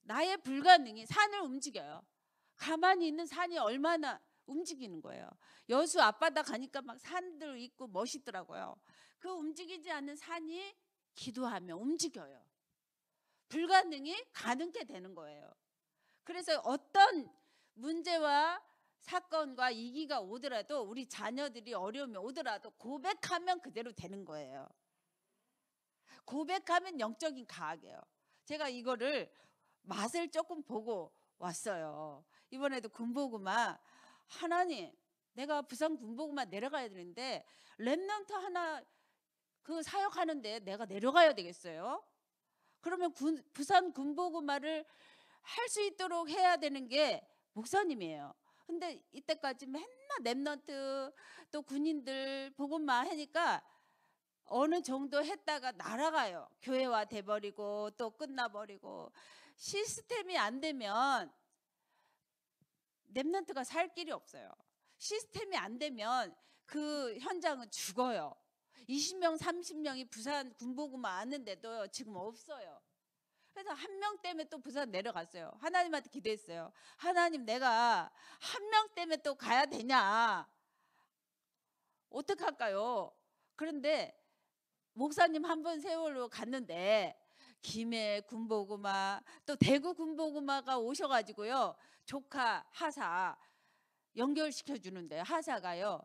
나의 불가능이 산을 움직여요. 가만히 있는 산이 얼마나 움직이는 거예요. 여수 앞바다 가니까 막 산들 있고 멋있더라고요. 그 움직이지 않는 산이 기도하면 움직여요. 불가능이 가능케 되는 거예요. 그래서 어떤 문제와 사건과 위기가 오더라도, 우리 자녀들이 어려움이 오더라도 고백하면 그대로 되는 거예요. 고백하면 영적인 과학이에요. 제가 이거를 맛을 조금 보고 왔어요. 이번에도 군복음화, 하나님, 내가 부산 군복음화 내려가야 되는데 렘넌트 하나 그 사역하는데 내가 내려가야 되겠어요? 그러면 부산 군복음화를 할 수 있도록 해야 되는 게 목사님이에요. 근데 이때까지 맨날 렘넌트 또 군인들 복음화 하니까 어느 정도 했다가 날아가요. 교회화 돼버리고 또 끝나버리고. 시스템이 안 되면 렘넌트가 살 길이 없어요. 시스템이 안 되면 그 현장은 죽어요. 20명 30명이 부산 군복음화 왔는데도 지금 없어요. 그래서 한 명 때문에 또 부산 내려갔어요. 하나님한테 기도했어요. 하나님, 내가 한 명 때문에 또 가야 되냐, 어떡할까요? 그런데 목사님 한 번 세월로 갔는데 김해 군복음화 또 대구 군복음화가 오셔가지고요, 조카 하사 연결시켜 주는데, 하사가요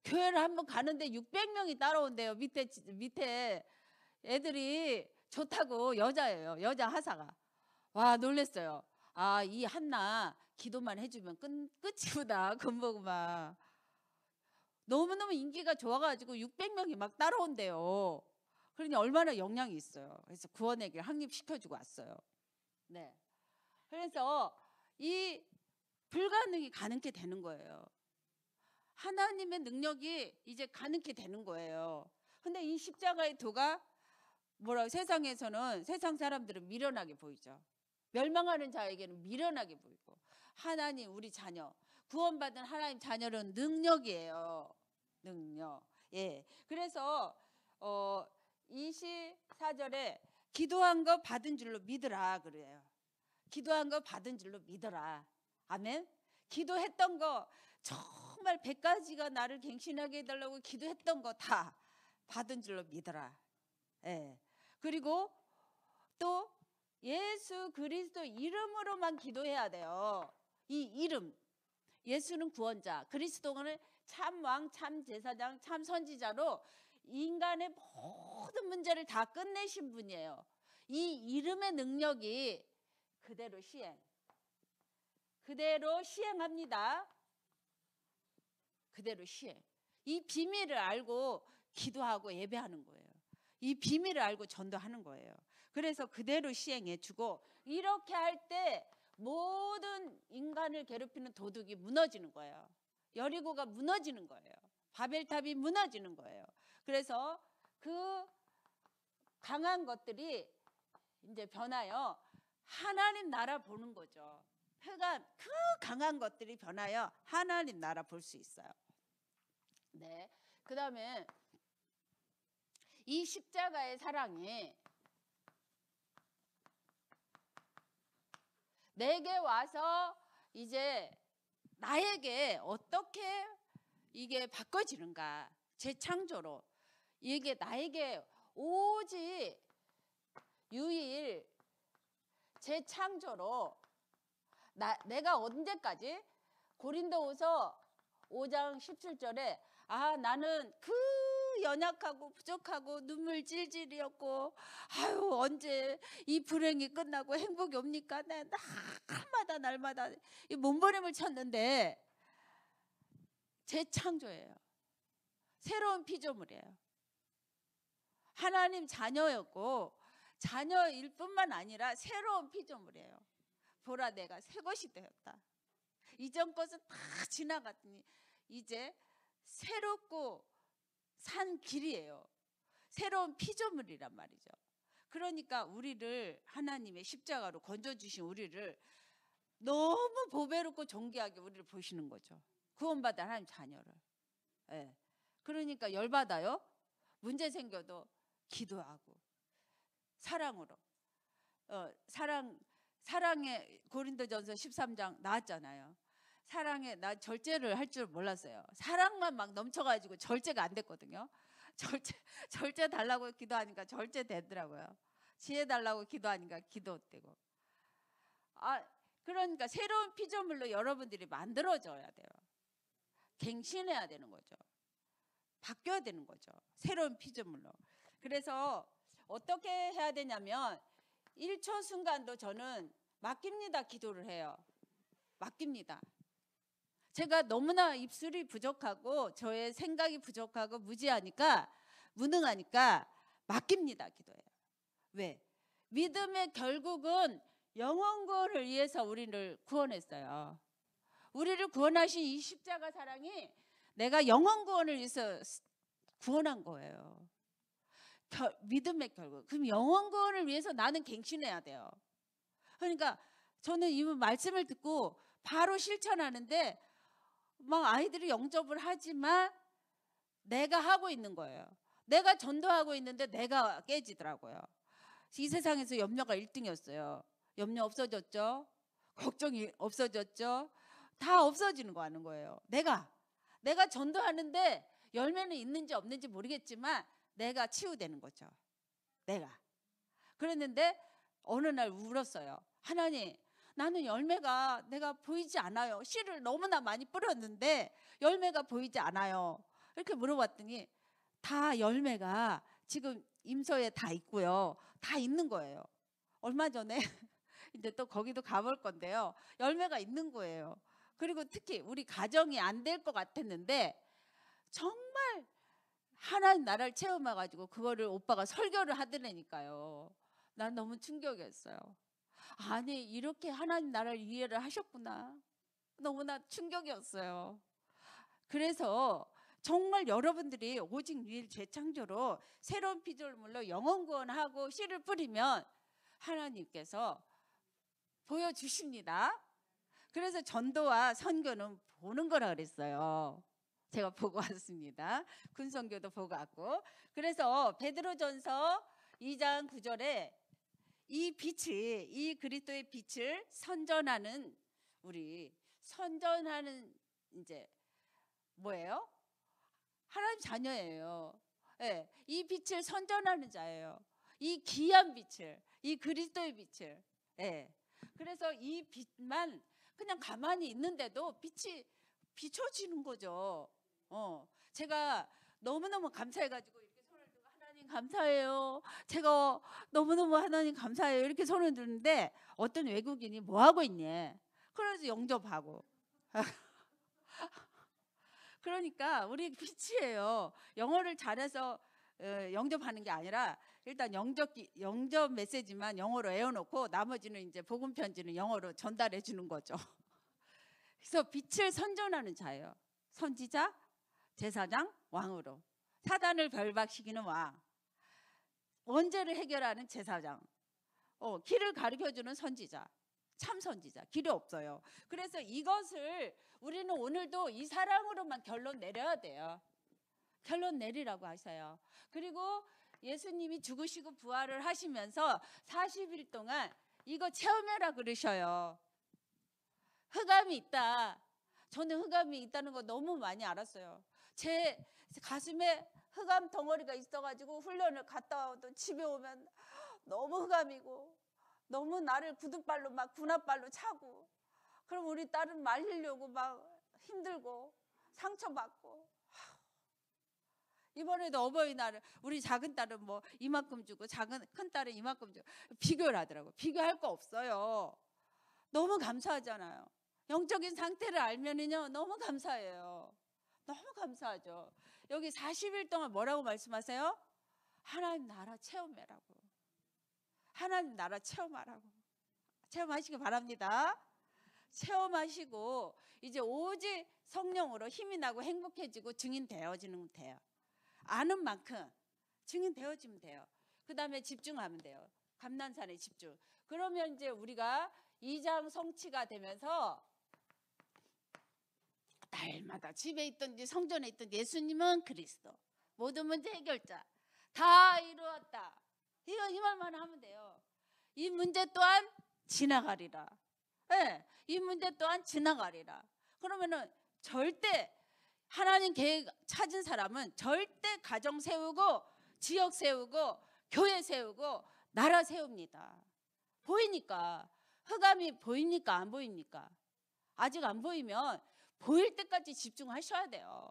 교회를 한번 가는데 600명이 따라온대요. 밑에 애들이 좋다고. 여자예요. 여자 하사가. 와, 놀랬어요. 아, 이 한나 기도만 해주면 끝이구나. 군복음화 너무너무 인기가 좋아가지고 600명이 막 따라온대요. 그러니 얼마나 영향이 있어요. 그래서 구원의 길 확립시켜주고 왔어요. 네. 그래서 이 불가능이 가능케 되는 거예요. 하나님의 능력이 이제 가능케 되는 거예요. 근데 이 십자가의 도가 세상에서는, 세상 사람들은 미련하게 보이죠. 멸망하는 자에게는 미련하게 보이고, 하나님, 우리 자녀, 구원받은 하나님 자녀는 능력이에요. 능력. 예. 그래서 24절에 기도한 거 받은 줄로 믿으라 그래요. 기도한 거 받은 줄로 믿어라. 아멘. 기도했던 거 정말 100가지가 나를 갱신하게 해달라고 기도했던 거 다 받은 줄로 믿어라. 예. 그리고 또 예수 그리스도 이름으로만 기도해야 돼요. 이 이름, 예수는 구원자, 그리스도는 참왕, 참제사장, 참선지자로 인간의 모든 문제를 다 끝내신 분이에요. 이 이름의 능력이 그대로 시행합니다. 그대로 시행. 이 비밀을 알고 기도하고 예배하는 거예요. 이 비밀을 알고 전도하는 거예요. 그래서 그대로 시행해 주고, 이렇게 할 때 모든 인간을 괴롭히는 도둑이 무너지는 거예요. 여리고가 무너지는 거예요. 바벨탑이 무너지는 거예요. 그래서 그 강한 것들이 이제 변하여 하나님 나라 보는 거죠. 그 강한 것들이 변하여 하나님 나라 볼 수 있어요. 네. 그 다음에 이 십자가의 사랑이 내게 와서 이제 나에게 어떻게 이게 바꿔지는가, 재창조로. 이게 나에게 오직 유일 재창조로 내가 언제까지, 고린도후서 5장 17절에 나는 그 연약하고 부족하고 눈물 찔찔이었고, 아유 언제 이 불행이 끝나고 행복이 옵니까? 나 날마다 이 몸부림을 쳤는데 재창조예요. 새로운 피조물이에요. 하나님 자녀였고, 자녀일 뿐만 아니라 새로운 피조물이에요. 보라, 내가 새 것이 되었다. 이전 것은 다 지나갔더니 이제 새롭고 산 길이에요. 새로운 피조물이란 말이죠. 그러니까 우리를, 하나님의 십자가로 건져주신 우리를 너무 보배롭고 존귀하게 우리를 보시는 거죠. 구원받은 하나님 자녀를. 예. 그러니까 열받아요. 문제 생겨도 기도하고 사랑으로. 사랑의 고린도전서 13장 나왔잖아요. 사랑에, 나 절제를 할 줄 몰랐어요. 사랑만 막 넘쳐가지고 절제가 안 됐거든요. 절제 달라고 기도하니까 절제 되더라고요. 지혜 달라고 기도하니까 기도되고. 그러니까 새로운 피조물로 여러분들이 만들어져야 돼요. 갱신해야 되는 거죠. 바뀌어야 되는 거죠. 새로운 피조물로. 그래서 어떻게 해야 되냐면 1초 순간도 저는 맡깁니다. 기도를 해요. 맡깁니다. 제가 너무나 입술이 부족하고 저의 생각이 부족하고 무능하니까 맡깁니다. 기도해요. 왜? 믿음의 결국은 영혼 구원을 위해서 우리를 구원했어요. 우리를 구원하신 이 십자가 사랑이 내가 영혼 구원을 위해서 구원한 거예요. 믿음의 결국. 그럼 영혼 구원을 위해서 나는 갱신해야 돼요. 그러니까 저는 이 말씀을 듣고 바로 실천하는데, 막 아이들이 영접을 하지만 내가 하고 있는 거예요. 내가 전도하고 있는데 내가 깨지더라고요. 이 세상에서 염려가 1등이었어요. 염려 없어졌죠? 걱정이 없어졌죠? 다 없어지는 거 하는 거예요. 내가 전도하는데 열매는 있는지 없는지 모르겠지만 내가 치유되는 거죠. 그랬는데 어느 날 울었어요. 하나님, 나는 열매가 내가 보이지 않아요. 씨를 너무나 많이 뿌렸는데 열매가 보이지 않아요. 이렇게 물어봤더니 다 열매가 지금 임서에 다 있고요. 다 있는 거예요. 얼마 전에 이제 또 거기도 가볼 건데요. 열매가 있는 거예요. 그리고 특히 우리 가정이 안 될 것 같았는데 정말 하나님 나라를 체험해가지고 그거를 오빠가 설교를 하더라니까요. 난 너무 충격이었어요. 아니, 이렇게 하나님 나라를 이해를 하셨구나. 너무나 충격이었어요. 그래서 정말 여러분들이 오직 유일 재창조로 새로운 피조물로 영혼 구원하고 씨를 뿌리면 하나님께서 보여주십니다. 그래서 전도와 선교는 보는 거라 그랬어요. 제가 보고 왔습니다. 군성교도 보고 왔고. 그래서 베드로전서 2장 9절에 이 빛이, 이 그리스도의 빛을 선전하는, 우리 선전하는 이제 뭐예요? 하나님 자녀예요. 예, 이 빛을 선전하는 자예요. 이 귀한 빛을, 이 그리스도의 빛을. 예. 그래서 이 빛만 그냥 가만히 있는데도 빛이 비춰지는 거죠. 제가 너무너무 감사해가지고 이렇게 손을 들고 하나님 감사해요. 제가 너무너무 하나님 감사해요. 이렇게 손을 드는데 어떤 외국인이 뭐 하고 있니? 그래서 영접하고. 그러니까 우리 빛이에요. 영어를 잘해서 영접하는 게 아니라 일단 영접 메시지만 영어로 외워놓고 나머지는 이제 복음 편지는 영어로 전달해 주는 거죠. 그래서 빛을 선전하는 자예요. 선지자, 제사장, 왕으로. 사단을 결박시키는 왕, 원죄를 해결하는 제사장, 길을 가르쳐주는 선지자, 참 선지자. 길이 없어요. 그래서 이것을 우리는 오늘도 이 사랑으로만 결론 내려야 돼요. 결론 내리라고 하셔요. 그리고 예수님이 죽으시고 부활을 하시면서 40일 동안 이거 체험해라 그러셔요. 흑암이 있다. 저는 흑암이 있다는 거 너무 많이 알았어요. 제 가슴에 흑암 덩어리가 있어가지고 훈련을 갔다 와도 집에 오면 너무 흑암이고 너무 나를 굳은발로 막 군합발로 차고, 그럼 우리 딸은 말리려고 막 힘들고 상처받고. 이번에도 어버이날을 우리 작은 딸은 뭐 이만큼 주고 큰 딸은 이만큼 주고 비교를 하더라고. 비교할 거 없어요. 너무 감사하잖아요. 영적인 상태를 알면은요 너무 감사해요. 너무 감사하죠. 여기 40일 동안 뭐라고 말씀하세요? 하나님 나라 체험해라고. 하나님 나라 체험하라고. 체험하시기 바랍니다. 체험하시고 이제 오직 성령으로 힘이 나고 행복해지고 증인 되어지는 돼요. 아는 만큼 증인 되어지면 돼요. 그 다음에 집중하면 돼요. 감난산에 집중. 그러면 이제 우리가 2장 성취가 되면서 날마다 집에 있든지 성전에 있든지 예수님은 그리스도, 모든 문제 해결자, 다 이루었다. 이 말만 하면 돼요. 이 문제 또한 지나가리라. 네, 이 문제 또한 지나가리라. 그러면은 절대 하나님 계획 찾은 사람은 절대 가정 세우고 지역 세우고 교회 세우고 나라 세웁니다. 보이니까. 흑암이 보입니까? 안 보입니까? 아직 안 보이면 보일 때까지 집중하셔야 돼요.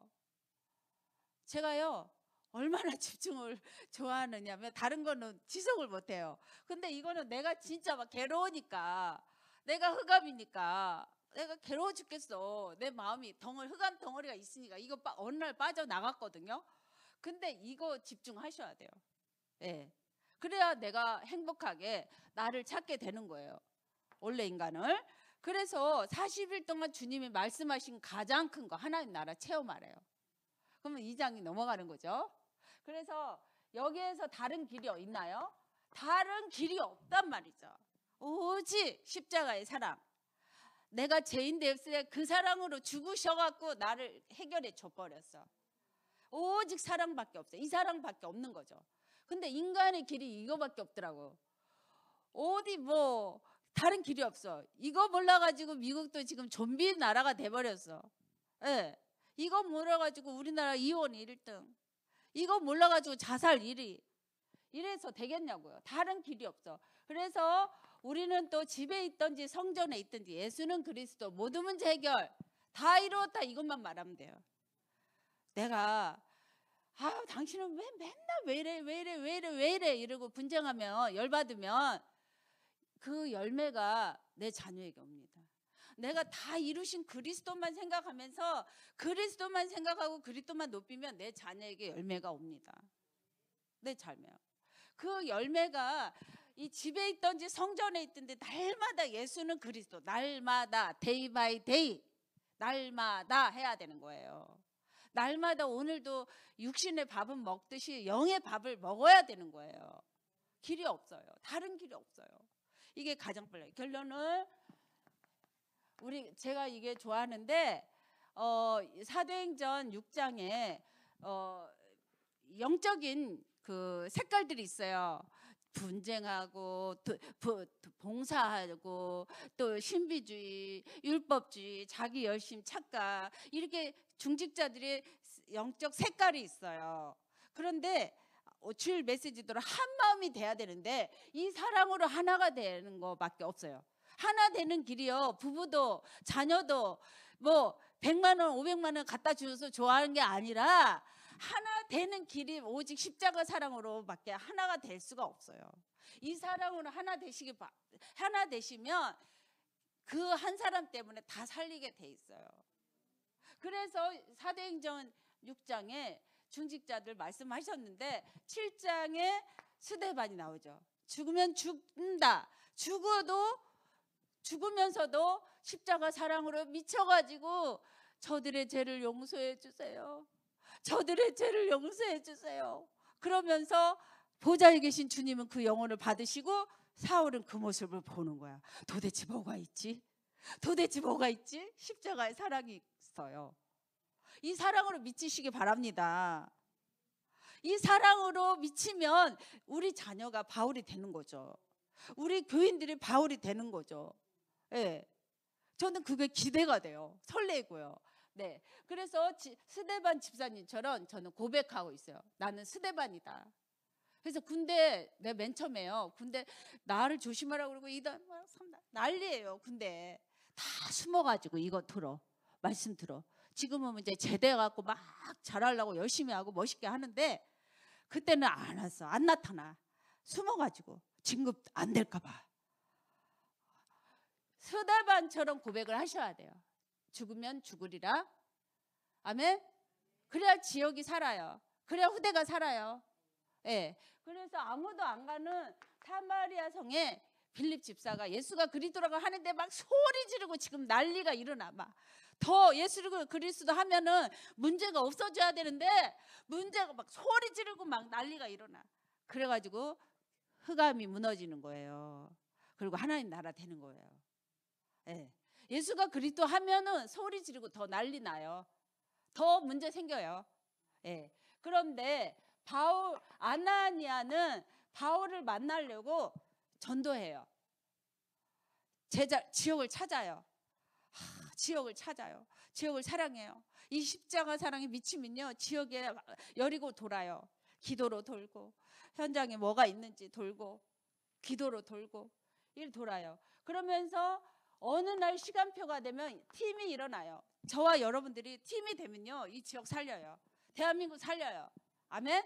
제가요 얼마나 집중을 좋아하느냐면 다른 거는 지속을 못해요. 근데 이거는 내가 진짜 막 괴로우니까, 내가 흑암이니까 내가 괴로워 죽겠어. 내 마음이 흑암 덩어리가 있으니까 이거 어느 날 빠져나갔거든요. 근데 이거 집중하셔야 돼요. 예. 그래야 내가 행복하게 나를 찾게 되는 거예요. 원래 인간을. 그래서 40일 동안 주님이 말씀하신 가장 큰 거 하나님 나라 체험하래요. 그러면 2장이 넘어가는 거죠. 그래서 여기에서 다른 길이 있나요? 다른 길이 없단 말이죠. 오직 십자가의 사랑. 내가 죄인 됐을 때 그 사랑으로 죽으셔갖고 나를 해결해 줘버렸어. 오직 사랑밖에 없어요. 이 사랑밖에 없는 거죠. 근데 인간의 길이 이거밖에 없더라고. 어디 뭐 다른 길이 없어. 이거 몰라가지고 미국도 지금 좀비 나라가 돼버렸어. 예. 이거 몰라가지고 우리나라 이혼 1등. 이거 몰라가지고 자살 1위. 이래서 되겠냐고요. 다른 길이 없어. 그래서 우리는 또 집에 있든지 성전에 있든지 예수는 그리스도, 모든 문제 해결 다 이루었다, 이것만 말하면 돼요. 내가 당신은 왜 맨날 왜 이래 이러고 분쟁하면, 열받으면 그 열매가 내 자녀에게 옵니다. 내가 다 이루신 그리스도만 생각하면서 그리스도만 생각하고 그리스도만 높이면 내 자녀에게 열매가 옵니다. 내 자녀. 그 열매가 이 집에 있든지 성전에 있든지 날마다 예수는 그리스도, 날마다 데이 바이 데이, 날마다 해야 되는 거예요. 날마다 오늘도 육신의 밥은 먹듯이 영의 밥을 먹어야 되는 거예요. 길이 없어요. 다른 길이 없어요. 이게 가장 빨라요. 결론은 제가 이게 좋아하는데 사도행전 6장에 영적인 그 색깔들이 있어요. 분쟁하고 봉사하고 또 신비주의, 율법주의, 자기 열심, 착각, 이렇게 중직자들의 영적 색깔이 있어요. 그런데 주일 메시지대로 한 마음이 돼야 되는데 이 사랑으로 하나가 되는 것밖에 없어요. 하나 되는 길이요, 부부도 자녀도 뭐 100만 원 500만 원 갖다 주셔서 좋아하는 게 아니라 하나 되는 길이 오직 십자가 사랑으로밖에 하나가 될 수가 없어요. 이 사랑으로 하나 되시면 그 한 사람 때문에 다 살리게 돼 있어요. 그래서 사도행전 6장에 중직자들 말씀하셨는데 7장에 스데반이 나오죠. 죽으면 죽는다. 죽으면서도 십자가 사랑으로 미쳐가지고 저들의 죄를 용서해 주세요. 저들의 죄를 용서해 주세요. 그러면서 보좌에 계신 주님은 그 영혼을 받으시고 사울은 그 모습을 보는 거야. 도대체 뭐가 있지? 도대체 뭐가 있지? 십자가의 사랑이 있어요. 이 사랑으로 미치시기 바랍니다. 이 사랑으로 미치면 우리 자녀가 바울이 되는 거죠. 우리 교인들이 바울이 되는 거죠. 예. 저는 그게 기대가 돼요. 설레고요. 네. 그래서 스데반 집사님처럼 저는 고백하고 있어요. 나는 스데반이다. 그래서 군대 내가 맨 처음에요. 군대 나를 조심하라고 그러고 2단 3단 난리예요. 군대 다 숨어가지고 이거 들어. 말씀 들어. 지금은 이제 제대해갖고 막 잘하려고 열심히 하고 멋있게 하는데 그때는 안 왔어. 안 나타나. 숨어가지고 진급 안 될까봐. 스데반처럼 고백을 하셔야 돼요. 죽으면 죽으리라. 아멘. 그래야 지역이 살아요. 그래야 후대가 살아요. 예. 그래서 아무도 안 가는 사마리아 성에 빌립 집사가 예수가 그리스도라고 하는데 막 소리 지르고 지금 난리가 일어나. 막 더 예수를 그리스도 하면은 문제가 없어져야 되는데 문제가 막 소리 지르고 막 난리가 일어나. 그래가지고 흑암이 무너지는 거예요. 그리고 하나님 나라 되는 거예요. 예. 예수가 그리스도 하면은 소리 지르고 더 난리 나요. 더 문제 생겨요. 예. 그런데 아나니아는 바울을 만나려고 전도해요. 지역을 찾아요. 지역을 찾아요. 지역을 사랑해요. 이 십자가 사랑에 미치면요, 지역에 여리고 돌아요. 기도로 돌고 현장에 뭐가 있는지 돌고 기도로 돌고 일 돌아요. 그러면서 어느 날 시간표가 되면 팀이 일어나요. 저와 여러분들이 팀이 되면요, 이 지역 살려요. 대한민국 살려요. 아멘.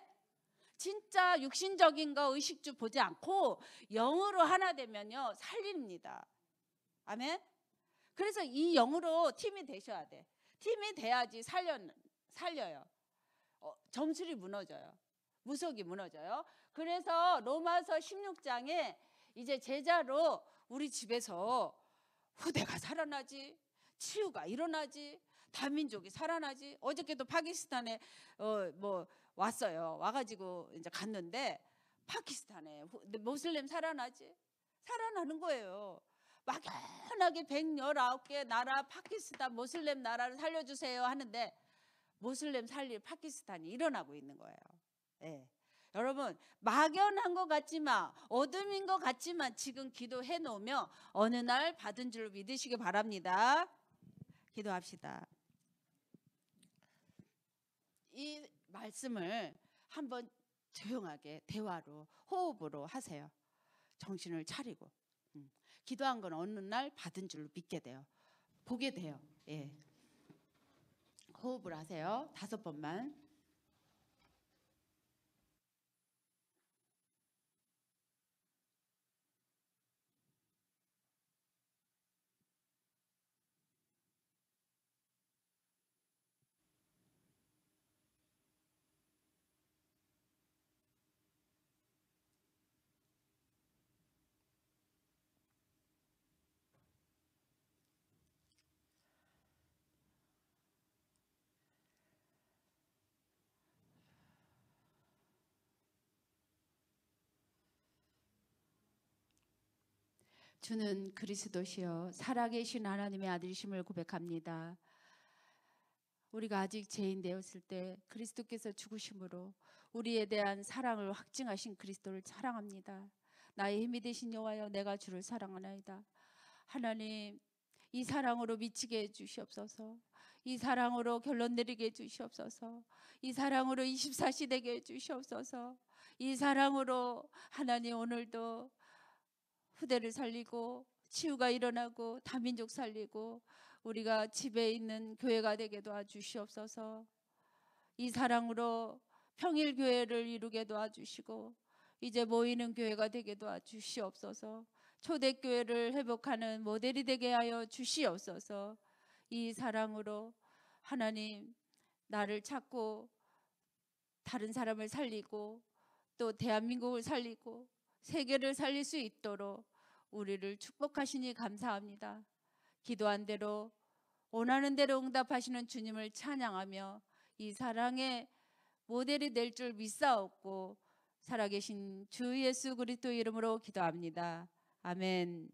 진짜 육신적인 거 의식주 보지 않고 영으로 하나 되면요 살립니다. 아멘. 그래서 이 영으로 팀이 되셔야 돼. 팀이 돼야지 살려요. 점술이 무너져요. 무속이 무너져요. 그래서 로마서 16장에 이제 제자로 우리 집에서 후대가 살아나지, 치유가 일어나지, 다민족이 살아나지. 어저께도 파키스탄에 왔어요. 와가지고 이제 갔는데 파키스탄에 모슬렘 살아나지, 살아나는 거예요. 막연하게 119개 나라 파키스탄 모슬렘 나라를 살려주세요 하는데 모슬렘 살릴 파키스탄이 일어나고 있는 거예요. 네. 여러분, 막연한 것 같지만 어둠인 것 같지만 지금 기도해 놓으면 어느 날 받은 줄 믿으시기 바랍니다. 기도합시다. 이 말씀을 한번 조용하게 대화로 호흡으로 하세요. 정신을 차리고. 기도한 건 어느 날 받은 줄로 믿게 돼요. 보게 돼요. 예. 호흡을 하세요. 5번만. 주는 그리스도시요 살아계신 하나님의 아들이심을 고백합니다. 우리가 아직 죄인 되었을 때 그리스도께서 죽으심으로 우리에 대한 사랑을 확증하신 그리스도를 사랑합니다. 나의 힘이 되신 여호와여, 내가 주를 사랑하나이다. 하나님, 이 사랑으로 미치게 해주시옵소서. 이 사랑으로 결론 내리게 해주시옵소서. 이 사랑으로 24시 되게 해주시옵소서. 이 사랑으로 하나님, 오늘도 후대를 살리고 치유가 일어나고 다민족 살리고 우리가 집에 있는 교회가 되게 도와주시옵소서. 이 사랑으로 평일교회를 이루게 도와주시고 이제 모이는 교회가 되게 도와주시옵소서. 초대교회를 회복하는 모델이 되게 하여 주시옵소서. 이 사랑으로 하나님, 나를 찾고 다른 사람을 살리고 또 대한민국을 살리고 세계를 살릴 수 있도록 우리를 축복하시니 감사합니다. 기도한 대로 원하는 대로 응답하시는 주님을 찬양하며 이 사랑의 모델이 될 줄 믿사옵고 살아계신 주 예수 그리스도 이름으로 기도합니다. 아멘.